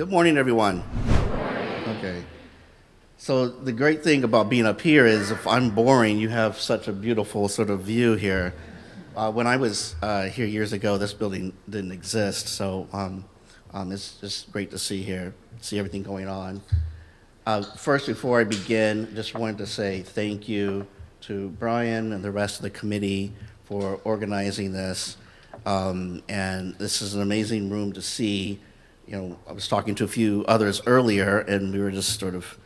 Good morning, everyone. Okay. So the great thing about being up here is if I'm boring, you have such a beautiful sort of view here. When I was here years ago, this building didn't exist, so it's just great to see here, see everything going on. First, before I begin, just wanted to say thank you to Brian and the rest of the committee for organizing this. And this is an amazing room to see. You know, I was talking to a few others earlier, and we were just sort of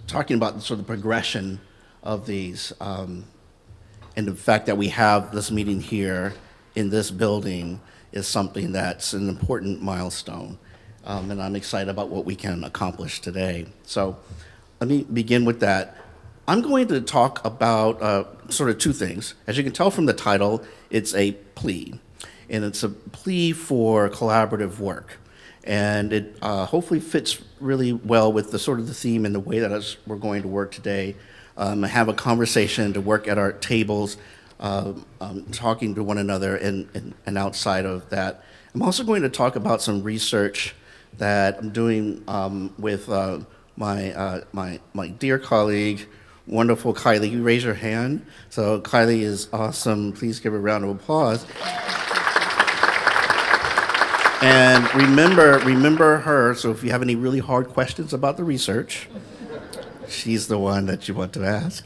talking about sort of the progression of these, and the fact that we have this meeting here in this building is something that's an important milestone. And I'm excited about what we can accomplish today. So let me begin with that. I'm going to talk about sort of two things. As you can tell from the title, it's a plea, and it's a plea for collaborative work. And it hopefully fits really well with the sort of the theme and the way that we're going to work today. Have a conversation, to work at our tables, talking to one another, and outside of that. I'm also going to talk about some research that I'm doing with my dear colleague, wonderful Kylie. You raise your hand. So Kylie is awesome. Please give her a round of applause. And remember her, so if you have any really hard questions about the research, she's the one that you want to ask.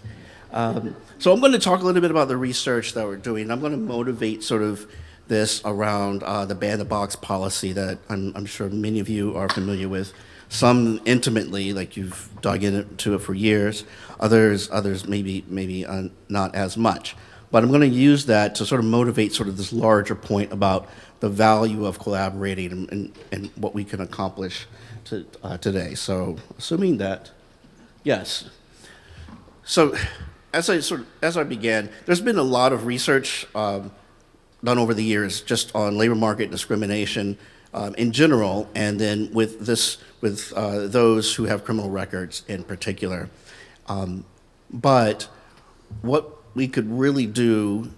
So I'm going to talk a little bit about the research that we're doing. I'm going to motivate sort of this around the ban-the-box policy that I'm sure many of you are familiar with. Some intimately, like you've dug into it for years. Others maybe not as much. But I'm going to use that to sort of motivate sort of this larger point about the value of collaborating and what we can accomplish today. So assuming that, yes. So as I began, there's been a lot of research done over the years just on labor market discrimination in general, and then with those who have criminal records in particular. But what we could really do,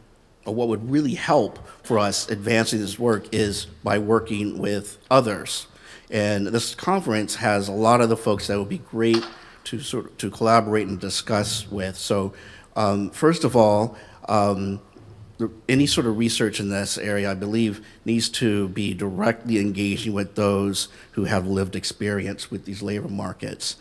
or what would really help for us advancing this work, is by working with others. And this conference has a lot of the folks that would be great to collaborate and discuss with. So first of all, any sort of research in this area, I believe, needs to be directly engaging with those who have lived experience with these labor markets.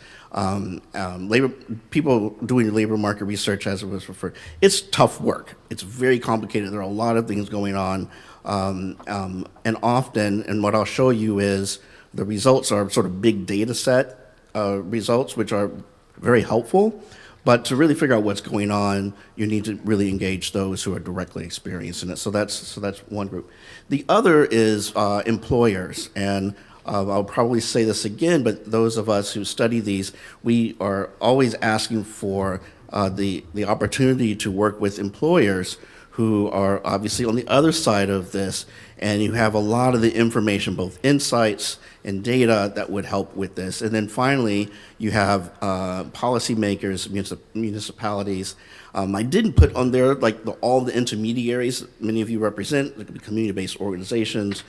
People doing labor market research, as it was referred, it's tough work. It's very complicated. There are a lot of things going on, and often, and what I'll show you is the results are sort of big data set results, which are very helpful. But to really figure out what's going on, you need to really engage those who are directly experiencing it. So that's one group. The other is employers, and I'll probably say this again, but those of us who study these, we are always asking for the opportunity to work with employers who are obviously on the other side of this, and you have a lot of the information, both insights and data, that would help with this. And then finally, you have policymakers, municipalities. I didn't put on there like all the intermediaries many of you represent, like community-based organizations,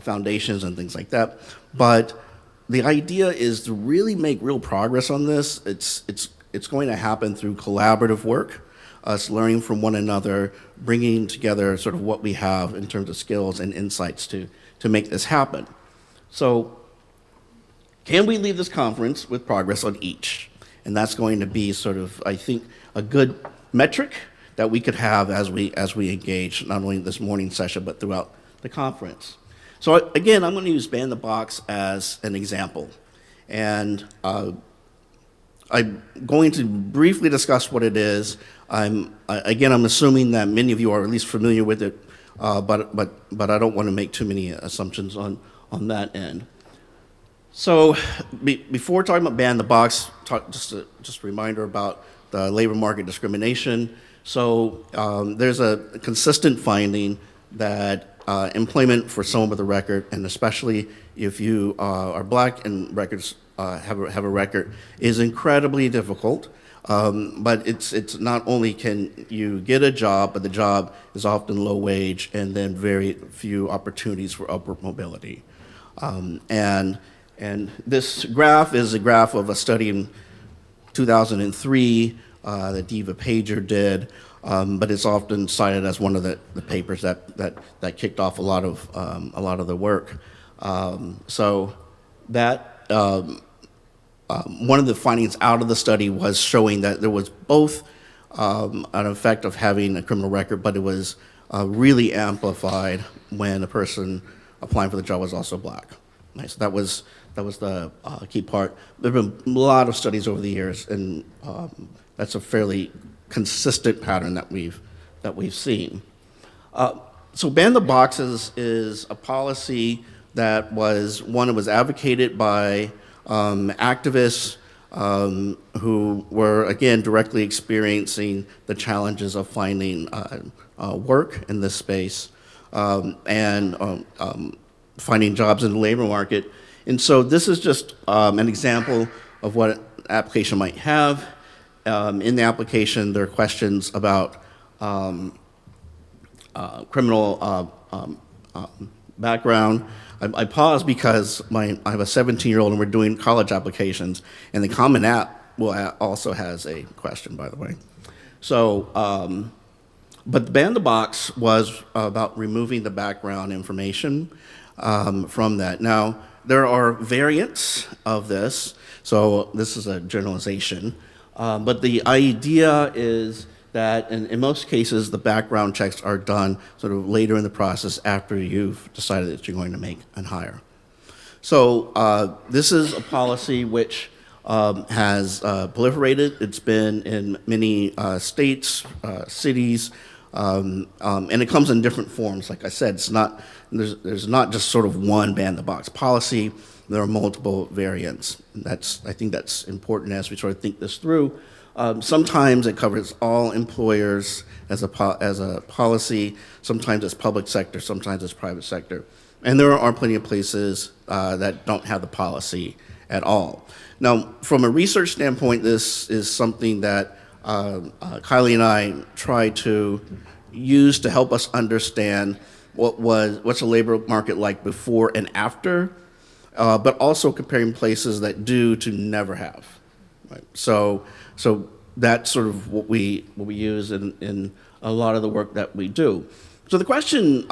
foundations, and things like that. But the idea is to really make real progress on this. It's going to happen through collaborative work, us learning from one another, bringing together sort of what we have in terms of skills and insights to make this happen. So can we leave this conference with progress on each? And that's going to be sort of, I think, a good metric that we could have as we engage, not only this morning session, but throughout the conference. So again, I'm going to use ban-the-box as an example. And I'm going to briefly discuss what it is. I'm assuming that many of you are at least familiar with it, but I don't want to make too many assumptions on that end. So before talking about ban-the-box, just a reminder about the labor market discrimination. So there's a consistent finding that employment for someone with a record, and especially if you are Black and records have a record, is incredibly difficult. But it's not only can you get a job, but the job is often low wage and then very few opportunities for upward mobility. And And this graph is a graph of a study in 2003 that Diva Pager did, but it's often cited as one of the papers that kicked off a lot of the work. So that one of the findings out of the study was showing that there was both an effect of having a criminal record, but it was really amplified when the person applying for the job was also black. Right, so that was the key part. There have been a lot of studies over the years, and that's a fairly consistent pattern that we've seen. So ban the boxes is a policy that was advocated by activists who were, again, directly experiencing the challenges of finding work in this space and finding jobs in the labor market. And so this is just an example of what an application might have. In the application, there are questions about criminal background. I pause because I have a 17-year-old and we're doing college applications, and the Common App also has a question, by the way. So, but the ban the box was about removing the background information from that. Now, there are variants of this, so this is a generalization, but the idea is that in most cases, the background checks are done sort of later in the process after you've decided that you're going to make a hire. So this is a policy which has proliferated. It's been in many states, cities, and it comes in different forms. Like I said, there's not just sort of one ban-the-box policy. There are multiple variants. I think that's important as we sort of think this through. Sometimes it covers all employers as a policy. Sometimes it's public sector. Sometimes it's private sector. And there are plenty of places that don't have the policy at all. Now, from a research standpoint, this is something that Kylie and I try to use to help us understand what's the labor market like before and after, but also comparing places that do to never have. Right? So that's sort of what we use in a lot of the work that we do. So the question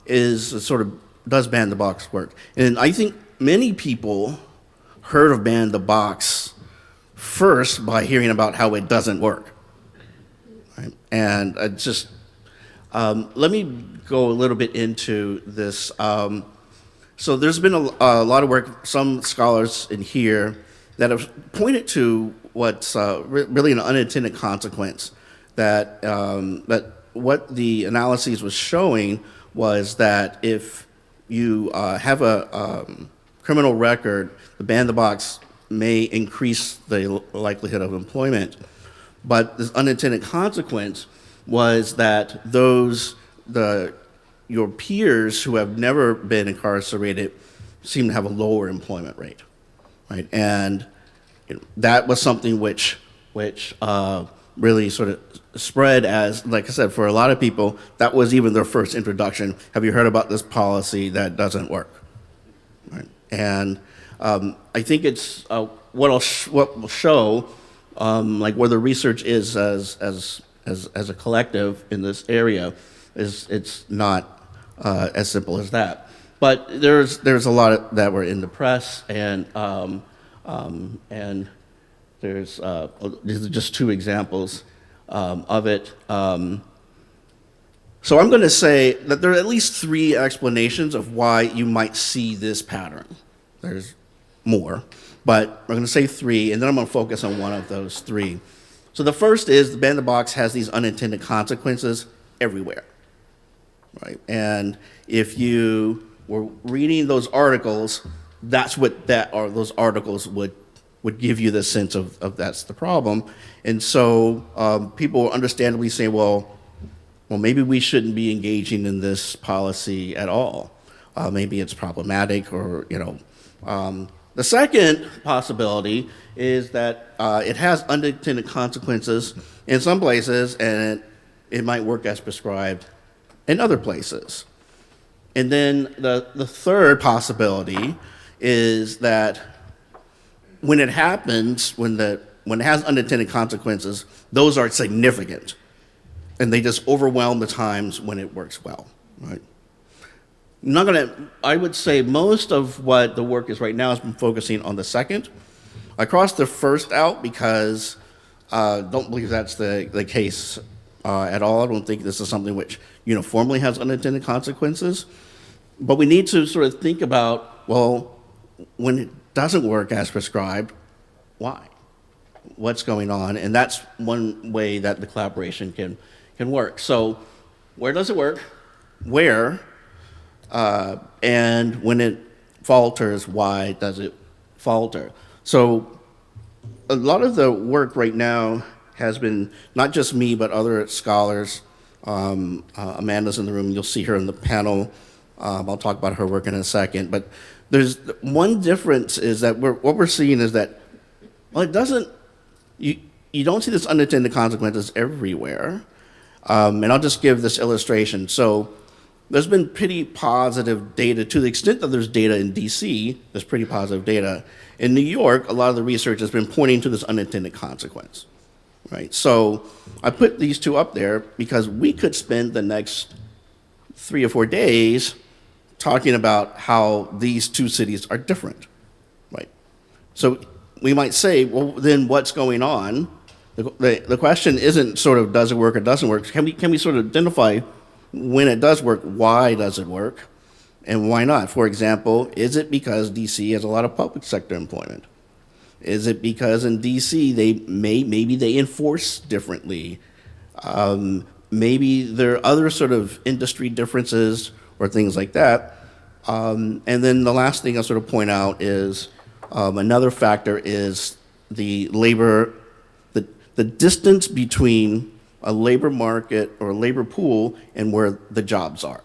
is sort of, does ban the box work? And I think many people heard of ban the box first by hearing about how it doesn't work. Right? And let me go a little bit into this. So there's been a lot of work, some scholars in here that have pointed to what's really an unintended consequence, that what the analyses was showing was that if you have a criminal record, the ban the box may increase the likelihood of employment. But this unintended consequence was that your peers who have never been incarcerated seem to have a lower employment rate, right? And that was something which really sort of spread as, like I said, for a lot of people, that was even their first introduction. Have you heard about this policy that doesn't work? Right? And I think it's what will show, like where the research is as a collective in this area, is it's not as simple as that. But there's a lot that were in the press, and these are just two examples of it. So I'm going to say that there are at least three explanations of why you might see this pattern. There's more, but I'm going to say three, and then I'm going to focus on one of those three. So the first is the ban the box has these unintended consequences everywhere, right? And if you were reading those articles, that's what those articles would give you the sense of that's the problem. And so people are understandably saying, well, maybe we shouldn't be engaging in this policy at all. Maybe it's problematic, or, The second possibility is that it has unintended consequences in some places, and it might work as prescribed in other places. And then the third possibility is that when it happens, when it has unintended consequences, those are significant, and they just overwhelm the times when it works well, right? I would say most of what the work is right now has been focusing on the second. I crossed the first out because don't believe that's the case at all. I don't think this is something which uniformly has unintended consequences. But we need to sort of think about, well, when it doesn't work as prescribed, why? What's going on? And that's one way that the collaboration can work. So where does it work? Where? And when it falters, why does it falter? So a lot of the work right now has been, not just me, but other scholars. Amanda's in the room. You'll see her in the panel. I'll talk about her work in a second. But there's one difference is that what we're seeing is that, well, it doesn't, you don't see this unintended consequences everywhere. And I'll just give this illustration. So there's been pretty positive data, to the extent that there's data in DC, there's pretty positive data. In New York, a lot of the research has been pointing to this unintended consequence, right? So I put these two up there because we could spend the next 3 or 4 days talking about how these two cities are different, right? So we might say, well, then what's going on? The question isn't sort of does it work or doesn't work. Can we sort of identify when it does work, why does it work, and why not? For example, is it because DC has a lot of public sector employment? Is it because in DC maybe they enforce differently? Maybe there are other sort of industry differences or things like that. And then the last thing I'll sort of point out is another factor is the labor, the distance between a labor market or a labor pool and where the jobs are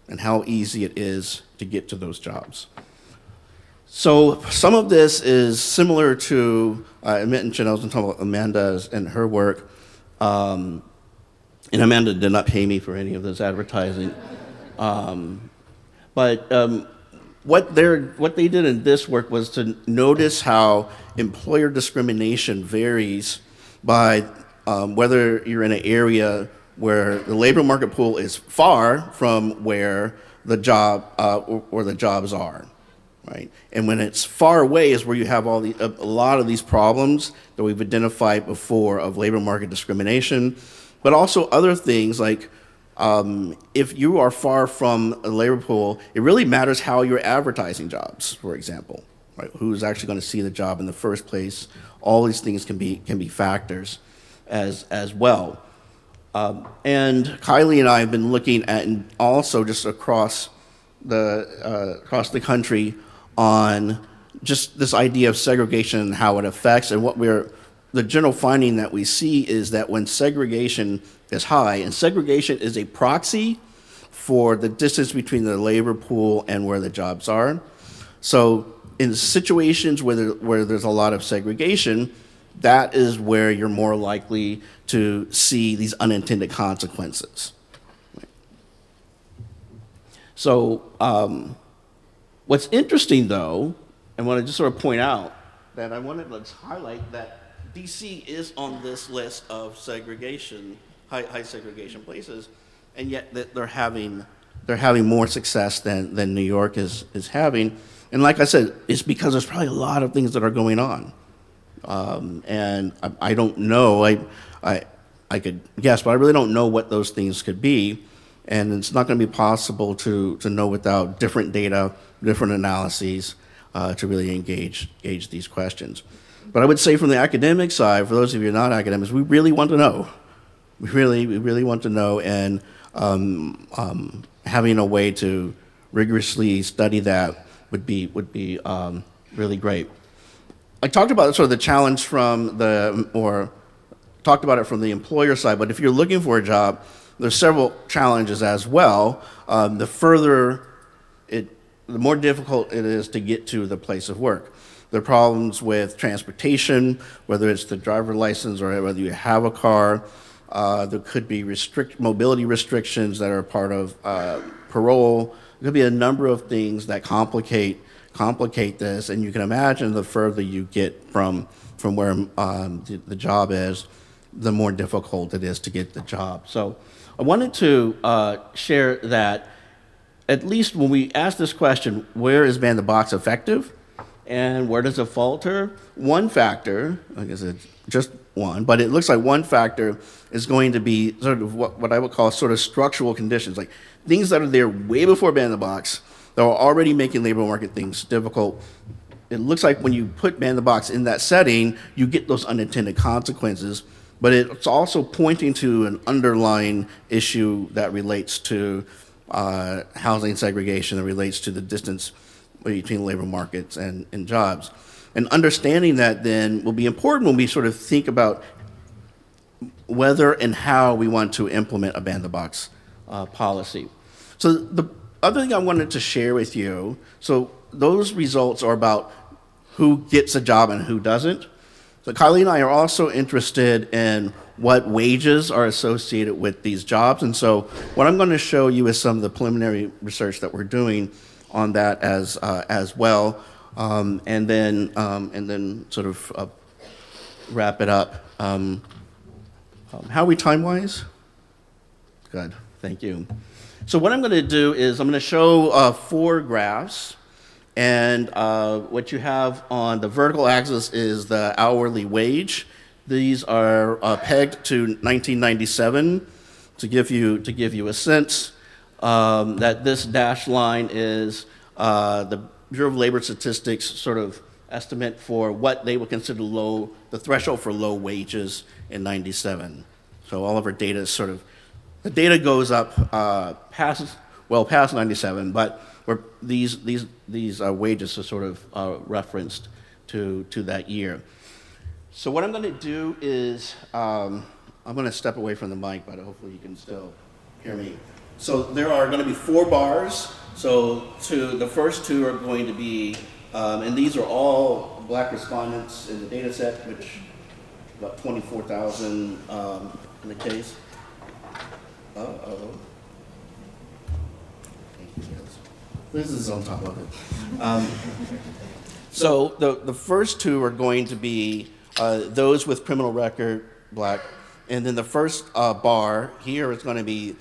and how easy it is to get to those jobs. So some of this is similar to, I mentioned I was talking about Amanda's and her work, and Amanda did not pay me for any of this advertising. But what they did in this work was to notice how employer discrimination varies by whether you're in an area where the labor market pool is far from where the job or the jobs are, right? And when it's far away is where you have a lot of these problems that we've identified before of labor market discrimination, but also other things like if you are far from a labor pool, it really matters how you're advertising jobs, for example, right? Who's actually going to see the job in the first place? All these things can be factors as well. And Kylie and I have been looking at, and also just across the country, on just this idea of segregation and how it affects, and the general finding that we see is that when segregation is high, and segregation is a proxy for the distance between the labor pool and where the jobs are. So in situations where there's a lot of segregation, that is where you're more likely to see these unintended consequences. So what's interesting, though, and what I just sort of point out, that I wanted to highlight that DC is on this list of segregation, high segregation places, and yet that they're having more success than New York is having. And like I said, it's because there's probably a lot of things that are going on. And I don't know, I could guess, but I really don't know what those things could be. And it's not going to be possible to know without different data, different analyses, to really engage these questions. But I would say from the academic side, for those of you who are not academics, we really want to know. We really want to know, and having a way to rigorously study that would be really great. I talked about sort of the challenge talked about it from the employer side, but if you're looking for a job, there's several challenges as well. The more difficult it is to get to the place of work. There are problems with transportation, whether it's the driver license or whether you have a car. There could be mobility restrictions that are part of parole. There could be a number of things that complicate complicate this, and you can imagine the further you get from where the job is, the more difficult it is to get the job. So I wanted to share that at least when we ask this question, where is ban the box effective and where does it falter? One factor, I guess it's just one, but it looks like one factor is going to be sort of what I would call sort of structural conditions, like things that are there way before ban the box that are already making labor market things difficult. It looks like when you put ban the box in that setting, you get those unintended consequences, but it's also pointing to an underlying issue that relates to housing segregation, that relates to the distance between labor markets and jobs. And understanding that then will be important when we sort of think about whether and how we want to implement a ban the box policy. So the other thing I wanted to share with you, so those results are about who gets a job and who doesn't. So Kylie and I are also interested in what wages are associated with these jobs. And so what I'm going to show you is some of the preliminary research that we're doing on that as well. And then sort of wrap it up. How are we time-wise? Good, thank you. So what I'm going to do is I'm going to show 4 graphs. And what you have on the vertical axis is the hourly wage. These are pegged to 1997 to give you a sense that this dashed line is the Bureau of Labor Statistics sort of estimate for what they would consider the threshold for low wages in 97. So all of our data is sort of, the data goes up past 97, but where these wages are sort of referenced to that year. So what I'm going to do is I'm going to step away from the mic, but hopefully you can still hear me. So there are going to be 4 bars. So the first 2 are going to be, and these are all black respondents in the data set, which about 24,000 in the case. Uh-oh. This is on top of it. So the first 2 are going to be those with criminal record, black, and then the first bar here is going to be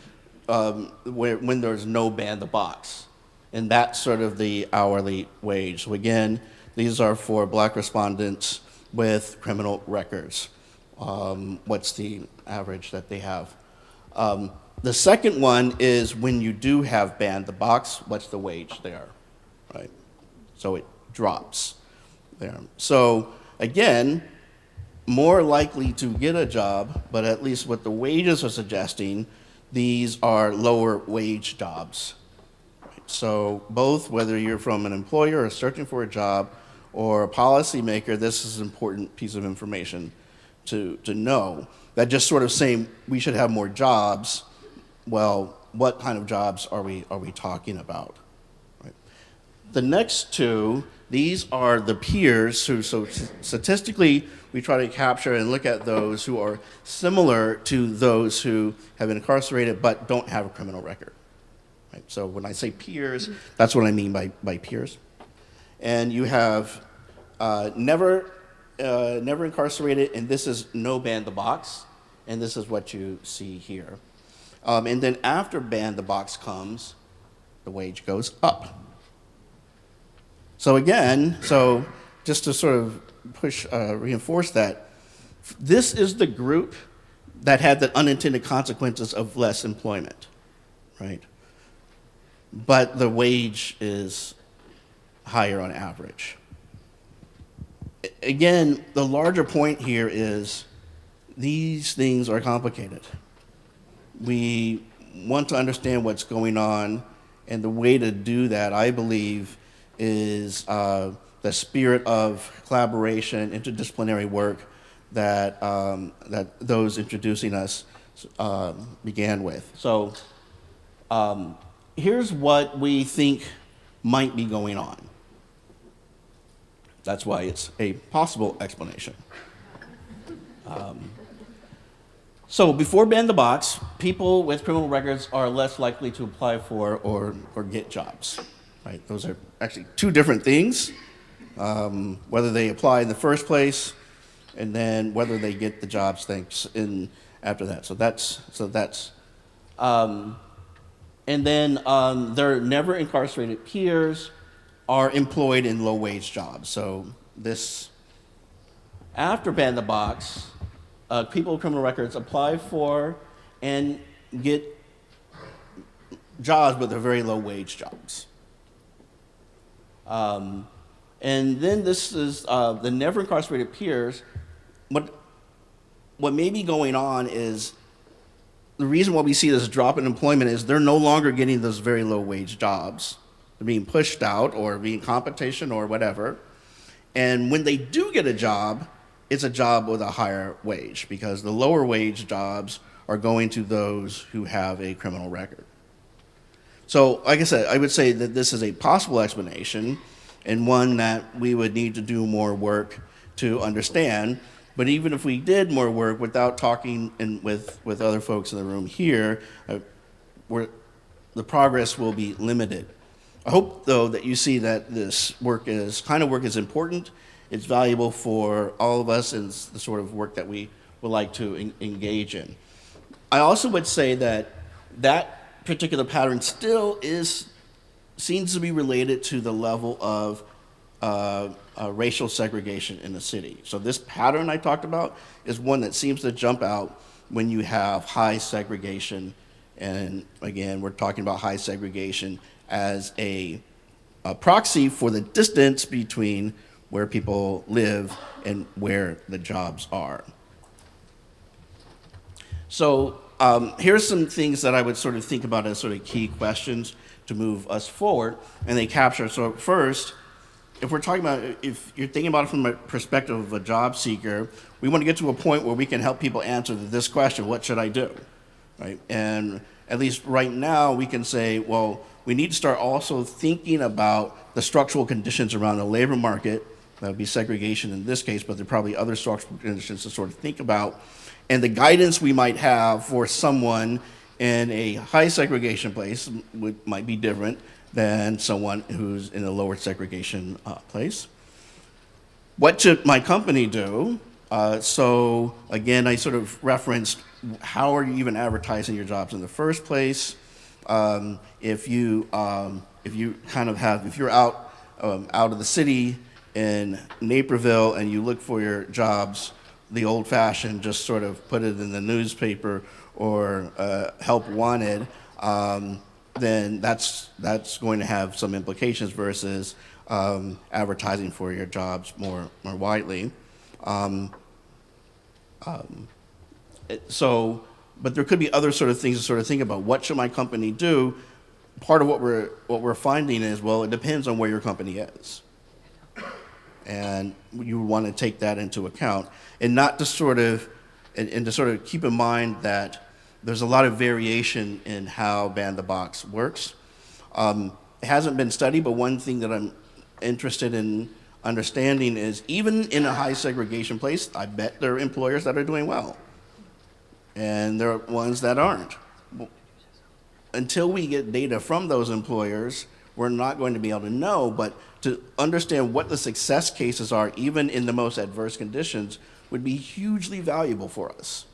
when there's no ban the box, and that's sort of the hourly wage. So again, these are for black respondents with criminal records. What's the average that they have? The second one is when you do have ban the box, what's the wage there, right? So it drops there. So again, more likely to get a job, but at least what the wages are suggesting, these are lower wage jobs. So both, whether you're from an employer or searching for a job or a policymaker, this is an important piece of information to know. That just sort of saying we should have more jobs, well, what kind of jobs are we talking about? Right. The next 2, these are the peers who, so statistically, we try to capture and look at those who are similar to those who have been incarcerated but don't have a criminal record. Right? So when I say peers, that's what I mean by peers. And you have never incarcerated, and this is no ban the box, and this is what you see here. And then after ban the box comes, the wage goes up. So again, just to sort of reinforce that, this is the group that had the unintended consequences of less employment, right? But the wage is higher on average. Again, the larger point here is these things are complicated. We want to understand what's going on, and the way to do that, I believe, is the spirit of collaboration, interdisciplinary work that those introducing us began with. So here's what we think might be going on. That's why it's a possible explanation. So before ban the box, people with criminal records are less likely to apply for or get jobs. right? Those are actually two different things, whether they apply in the first place and then whether they get the jobs thanks in after that. So that's and then their never incarcerated peers are employed in low wage jobs. So this, after Ban the Box, people with criminal records apply for and get jobs but they're very low wage jobs. And then this is the never incarcerated peers. What may be going on is the reason why we see this drop in employment is they're no longer getting those very low wage jobs. They're being pushed out or being competition or whatever. And when they do get a job, it's a job with a higher wage because the lower wage jobs are going to those who have a criminal record. So, like I said, I would say that this is a possible explanation and one that we would need to do more work to understand. But even if we did more work without talking with other folks in the room here, the progress will be limited. I hope, though, that you see that this kind of work is important. It's valuable for all of us, and it's the sort of work that we would like to engage in. I also would say that that particular pattern still seems to be related to the level of racial segregation in the city. So this pattern I talked about is one that seems to jump out when you have high segregation. And again, we're talking about high segregation as a proxy for the distance between where people live and where the jobs are. So here's some things that I would sort of think about as sort of key questions to move us forward, and they capture. So first, if you're thinking about it from a perspective of a job seeker, we want to get to a point where we can help people answer this question: what should I do? Right? And at least right now, we can say, well, we need to start also thinking about the structural conditions around the labor market. That would be segregation in this case, but there are probably other structural conditions to sort of think about, and the guidance we might have for someone in a high segregation place might be different than someone who's in a lower segregation place. What should my company do? So again, I sort of referenced how are you even advertising your jobs in the first place? If you're out of the city in Naperville and you look for your jobs the old-fashioned, just sort of put it in the newspaper or help wanted, then that's going to have some implications versus advertising for your jobs more widely. But there could be other sort of things to sort of think about. What should my company do? Part of what we're finding is, well, it depends on where your company is, and you want to take that into account, and not to sort of keep in mind that there's a lot of variation in how Ban the Box works. It hasn't been studied, but one thing that I'm interested in understanding is even in a high segregation place, I bet there are employers that are doing well, and there are ones that aren't. Until we get data from those employers, we're not going to be able to know, but to understand what the success cases are, even in the most adverse conditions, would be hugely valuable for us.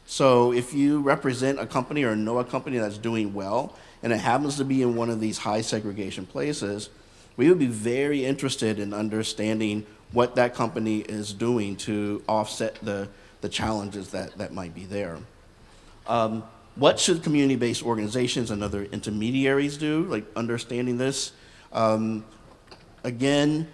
So if you represent a company or know a company that's doing well, and it happens to be in one of these high segregation places, we would be very interested in understanding what that company is doing to offset the challenges that might be there. What should community-based organizations and other intermediaries do, like understanding this? Again,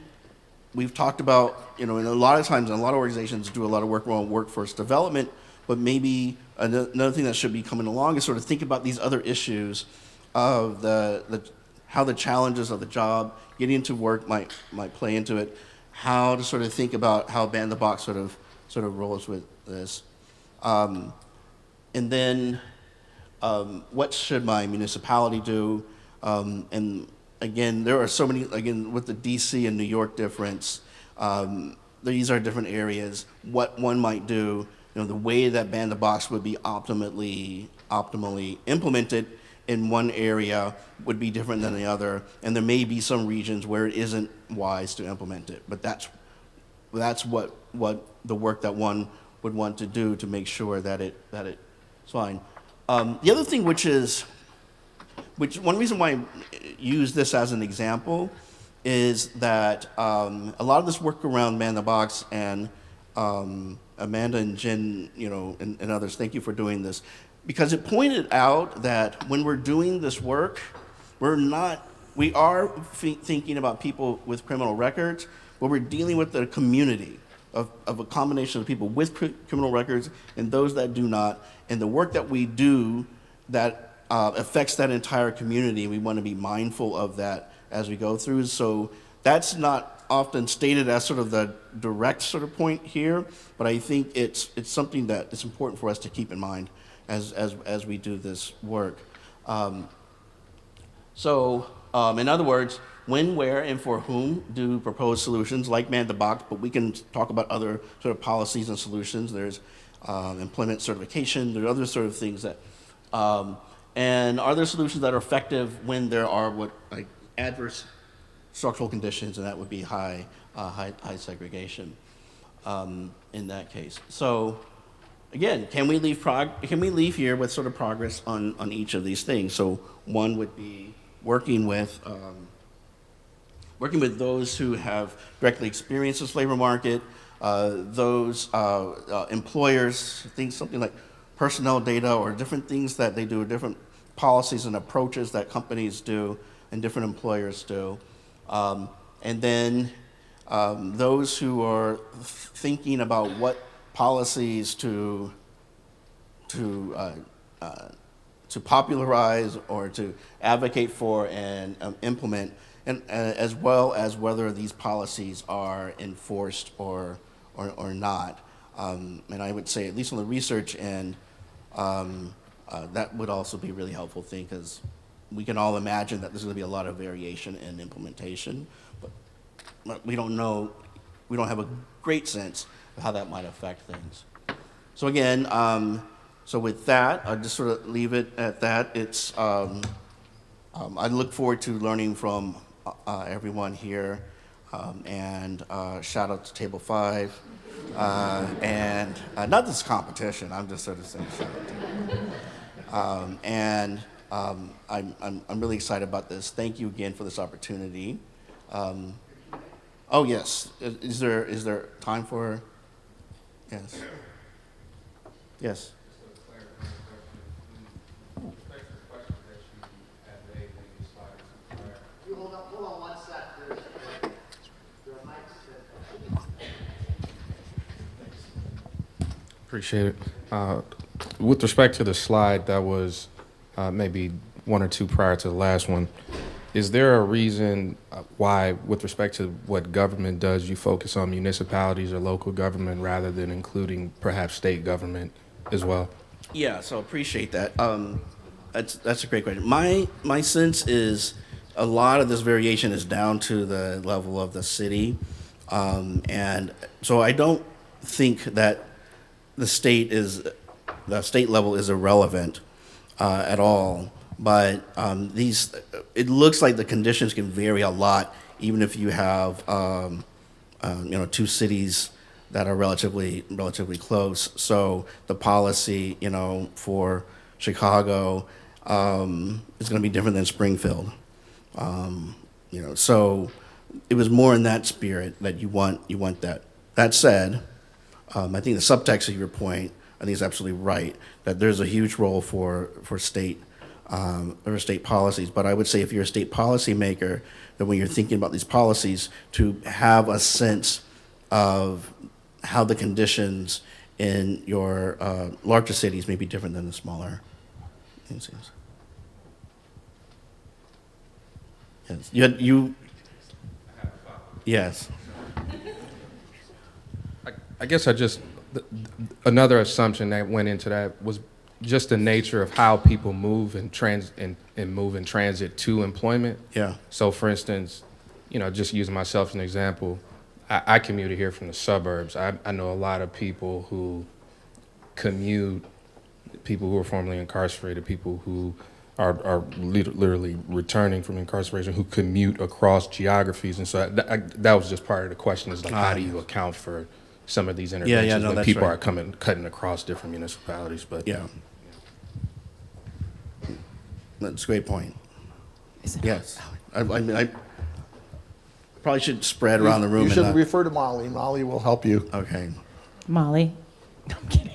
we've talked about, and a lot of times, a lot of organizations do a lot of work around workforce development, but maybe another thing that should be coming along is sort of think about these other issues of how the challenges of the job, getting into work might play into it, how to sort of think about how Ban the Box sort of rolls with this. And then what should my municipality do? And again, there are so many, again, with the DC and New York difference, these are different areas. What one might do, the way that Ban the Box would be optimally implemented in one area would be different than the other, and there may be some regions where it isn't wise to implement it. But that's what the work that one would want to do to make sure that it's fine. The other thing, which one reason why I use this as an example, is that a lot of this work around Man the Box, and Amanda and Jen, and others, thank you for doing this, because it pointed out that when we're doing this work, we are thinking about people with criminal records, but we're dealing with the community of a combination of people with criminal records and those that do not, and the work that we do that affects that entire community. We want to be mindful of that as we go through. So that's not often stated as sort of the direct sort of point here, but I think it's something that it's important for us to keep in mind as we do this work. In other words, when, where, and for whom do proposed solutions like Man the Box, but we can talk about other sort of policies and solutions. There's employment certification, there are other sort of things that, and are there solutions that are effective when there are adverse structural conditions, and that would be high segregation in that case. So again, can we leave here with sort of progress on each of these things? So one would be working with those who have directly experienced this labor market, those employers, something like personnel data or different things that they do, different policies and approaches that companies do and different employers do. And then those who are thinking about what policies to popularize or to advocate for and implement, and as well as whether these policies are enforced or not. And I would say, at least on the research end, that would also be a really helpful thing, because we can all imagine that there's going to be a lot of variation in implementation, but we don't know, we don't have a great sense of how that might affect things. So again, so with that, I'll just sort of leave it at that. I look forward to learning from everyone here, and shout out to Table 5, and not this competition, I'm just sort of saying shout out to and I'm really excited about this. Thank you again for this opportunity. Oh yes, is there time for? Yes. Yes. Hold on one sec. There are mics that... Appreciate it. With respect to the slide that was maybe one or two prior to the last one, is there a reason why, with respect to what government does, you focus on municipalities or local government rather than including perhaps state government as well? Yeah, so appreciate that. That's a great question. My sense is a lot of this variation is down to the level of the city, and so I don't think that the state level is irrelevant at all. But it looks like the conditions can vary a lot, even if you have two cities that are relatively close. So the policy, for Chicago is going to be different than Springfield. So it was more in that spirit that you want that. That said, I think the subtext of your point, I think is absolutely right, that there's a huge role for state or state policies. But I would say if you're a state policy maker, that when you're thinking about these policies, to have a sense of how the conditions in your larger cities may be different than the smaller cities. Yes. Yes. I guess another assumption that went into that was just the nature of how people move and move in transit to employment. Yeah. So for instance, just using myself as an example, I commuted here from the suburbs. I know a lot of people who commute, people who are formerly incarcerated, people who are literally returning from incarceration who commute across geographies. And so that was just part of the question is like, how do you account for some of these interventions no, when that's people right. are cutting across different municipalities? But Yeah. That's a great point. Yes. I mean, I probably should spread around the room. You and should not- refer to Molly. Molly will help you. Okay. Molly.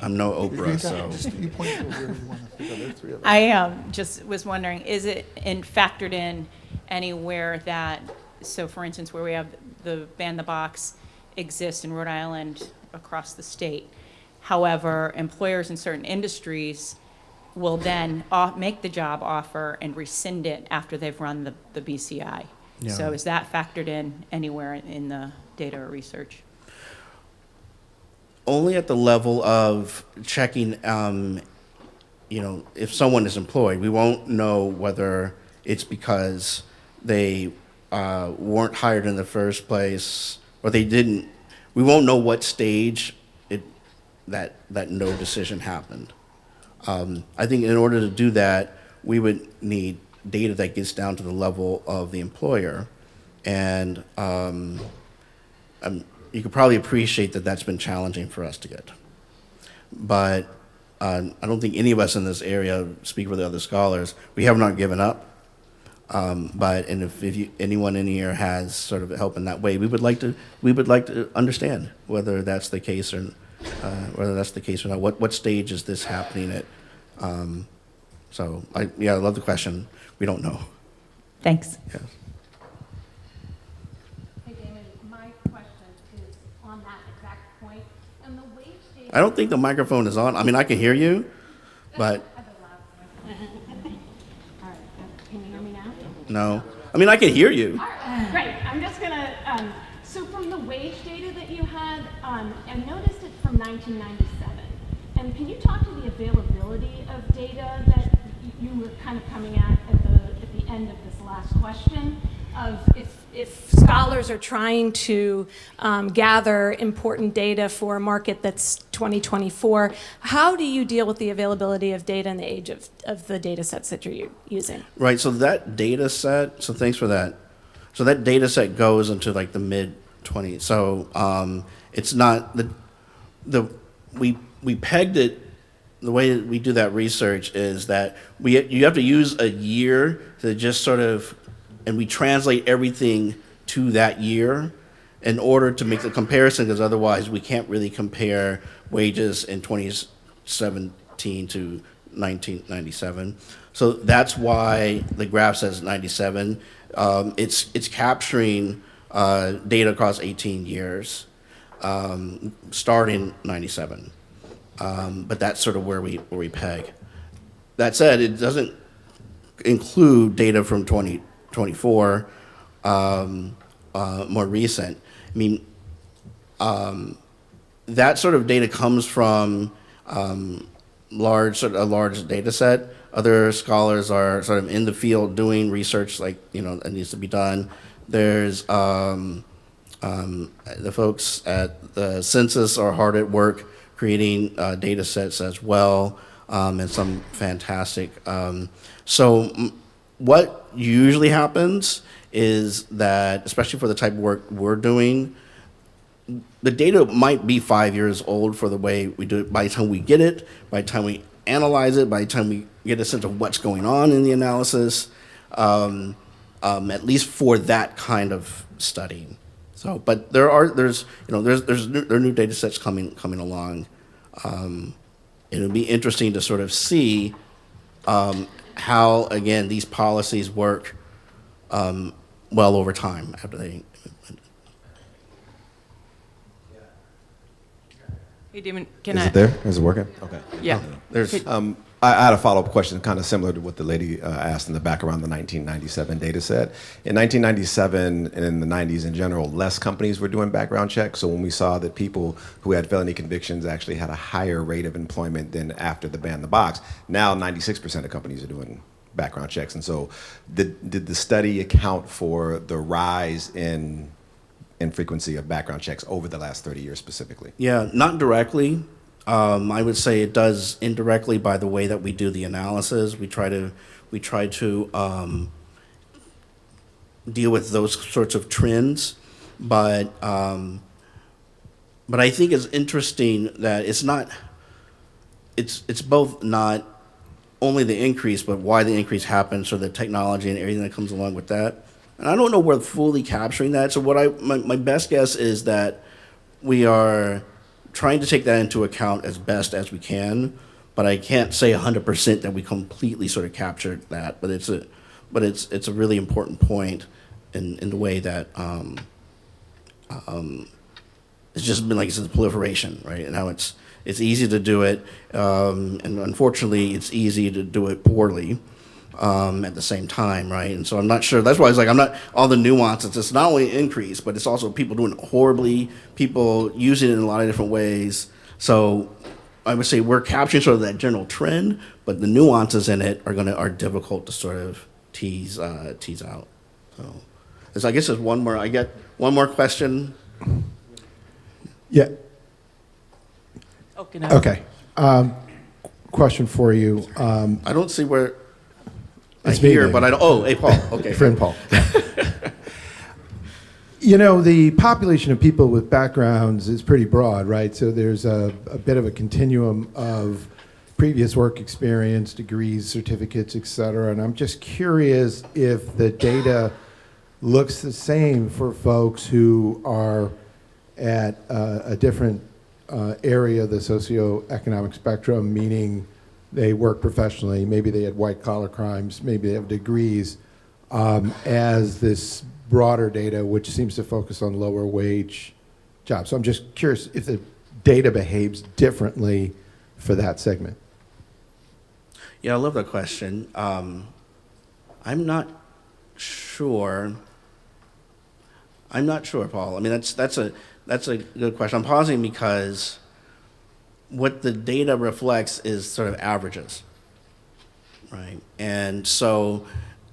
I'm no Oprah, so. You point to where you want to figure there's three of us. I just was wondering, is it factored in anywhere that, so for instance, where we have the Ban the Box exists in Rhode Island across the state. However, employers in certain industries will then make the job offer and rescind it after they've run the BCI. Yeah. So is that factored in anywhere in the data or research? Only at the level of checking, if someone is employed. We won't know whether it's because they weren't hired in the first place or they didn't. We won't know what stage that no decision happened. I think in order to do that, we would need data that gets down to the level of the employer. And you could probably appreciate that that's been challenging for us to get. But I don't think any of us in this area, speak for the other scholars, we have not given up. And if anyone in here has sort of help in that way, we would like to understand whether that's the case or not. What stage is this happening at? I love the question. We don't know. Thanks. Yes. Hey, Damon, my question is on that exact point. And the wage state. I don't think the microphone is on. I mean, I can hear you, but I have a loud voice. All right, can you hear me now? no. I mean, I can hear you. All right, great. I'm just gonna, so from the wage data that you had, I noticed it from 1997. And can you talk to the availability of data that you were kind of coming at the end of this last question? Of if scholars are trying to gather important data for a market that's 2024, how do you deal with the availability of data in the age of the data sets that you're using? Right. So that data set. So thanks for that. So that data set goes into like the mid 20s. So it's not we pegged it. The way we do that research is that you have to use a year to just sort of, and we translate everything to that year in order to make the comparison, because otherwise we can't really compare wages in 2017 to 1997. So that's why the graph says 97. It's capturing data across 18 years, starting 97. But that's sort of where we peg. That said, it doesn't include data from 2024, more recent. I mean, that sort of data comes from a large data set. Other scholars are sort of in the field doing research that needs to be done. There's the folks at the census are hard at work creating data sets as well, and some fantastic. What usually happens is that, especially for the type of work we're doing, the data might be 5 years old for the way we do it by the time we get it, by the time we analyze it, by the time we get a sense of what's going on in the analysis, at least for that kind of study. So, but there are new data sets coming along. It'll be interesting to sort of see how, again, these policies work well over time after they. Hey, Damon, Is it there? Is it working? Okay. Yeah. There's I had a follow-up question, kind of similar to what the lady asked in the back around the 1997 data set. In 1997 and in the 90s in general, less companies were doing background checks. So when we saw that people who had felony convictions actually had a higher rate of employment than after the ban the box, now 96% of companies are doing background checks. And so did the study account for the rise in frequency of background checks over the last 30 years specifically? Yeah, not directly. I would say it does indirectly by the way that we do the analysis. We try to We try to deal with those sorts of trends, but I think it's interesting that it's not. It's both not only the increase, but why the increase happens, so the technology and everything that comes along with that. And I don't know we're fully capturing that. So my best guess is that we are trying to take that into account as best as we can, but I can't say 100% that we completely sort of captured that. But it's a really important point in the way that it's just been, like I said, the proliferation, right? And how it's easy to do it, and unfortunately, it's easy to do it poorly at the same time, right? And so I'm not sure. That's why it's like I'm not all the nuances. It's not only increase, but it's also people doing it horribly, people using it in a lot of different ways. So I would say we're capturing sort of that general trend, but the nuances in it are difficult to sort of tease out. So I guess there's one more. I get one more question. Yeah. Oh, can I- Okay. Question for you. I don't see where It's I me, hear, David. but I don't. Oh, hey, Paul. Okay. Friend Paul. You know, the population of people with backgrounds is pretty broad, right? So there's a bit of a continuum of previous work experience, degrees, certificates, et cetera. And I'm just curious if the data looks the same for folks who are at a different area of the socioeconomic spectrum, meaning they work professionally, maybe they had white-collar crimes, maybe they have degrees, as this broader data, which seems to focus on lower-wage jobs. So I'm just curious if the data behaves differently for that segment. Yeah, I love that question. I'm not sure. I'm not sure, Paul. I mean, that's a good question. I'm pausing because what the data reflects is sort of averages, right? And so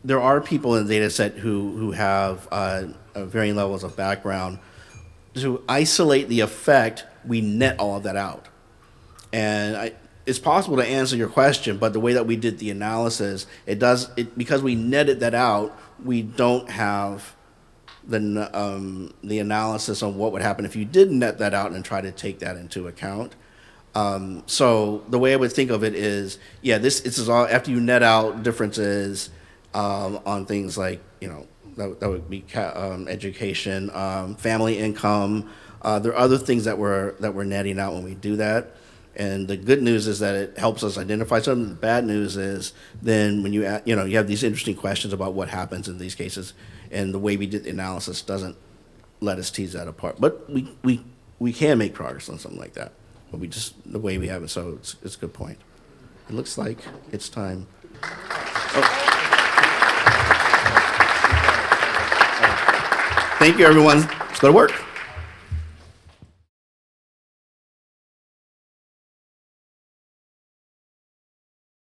there are people in the data set who have varying levels of background. To isolate the effect, we net all of that out. And it's possible to answer your question, but the way that we did the analysis, because we netted that out, we don't have the analysis on what would happen if you did net that out and try to take that into account. So the way I would think of it is, yeah, this is all after you net out differences on things like, that would be education, family income. There are other things that we're netting out when we do that. And the good news is that it helps us identify something. The bad news is then when you have these interesting questions about what happens in these cases, and the way we did the analysis doesn't let us tease that apart. But we can make progress on something like that. But the way we have it, so it's a good point. It looks like it's time. Oh. Thank you, everyone. Let's go to work.